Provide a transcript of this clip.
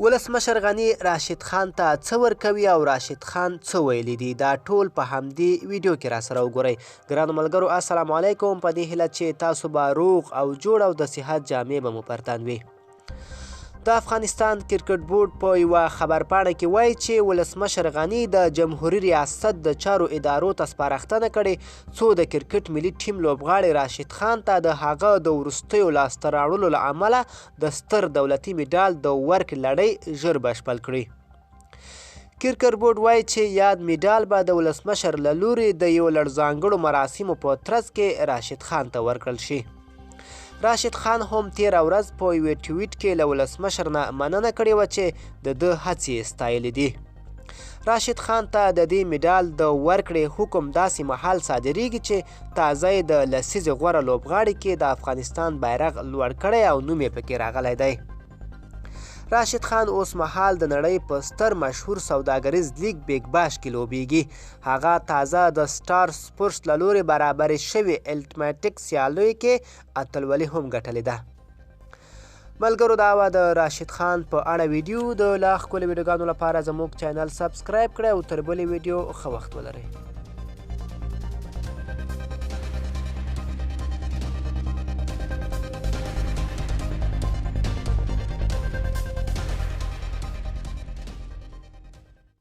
ولسمشر غني راشد خان ته څه ورکوي او راشد خان څه ویلي دي دا ټول په همدې ویډیو کې راسره وګورئ. ګرانو ملګرو السلام علیکم. په دې هیله چې تاسو به روغ او جوړ او د صحت جامې به مو پر تن وي. د افغانستان کرکټ بورډ په یوه خبرپاڼه کې وایي چې ولسمشر غني د جمهوري ریاست د چارو ادارو ته سپارښتنه کړې څو د کرکټ ملي ټیم لوبغاړي راشد خان ته د هغه د وروستیو لاسته راوړلو له امله د ستر دولتي میډال د ورکړې لړۍ ژر بشپړ کړي. کرکټ بورډ وایي چې یاد میډال به د ولسمشر له لوري د یو لړ ځانګړو مراسمو په ترڅ کې راشد خان ته ورکړل شي. راشد خان هم تیره ورځ په یوې ټویټ کې له ولسمشر نه مننه کړې وه چې د ده هڅې ستایلې دي. راشد خان ته د دې میډال د ورکړې حکم داسې مهال صادریږي چې تازه یې د لسیزې غوره لوبغاړي کې د افغانستان بیرغ لوړ کړی او نوم یې پکې راغلی دی. راشد خان اوس مهال د نړۍ په ستر مشهور سوداګریز لیګ بیګ باش کې لوبیږي. هغه تازه د سټار سپورټس له لوري برابرې شوې الټیمیټک سیالیو کې اتلولي هم ګټلې ده. ملګرو دا وه د راشد خان په اړه ویډیو. د لا ښکلو ویډیوګانو لپاره زموږ چینل سبسکرایب کړئ او تر بلې ویډیو ښه وخت ولرئ.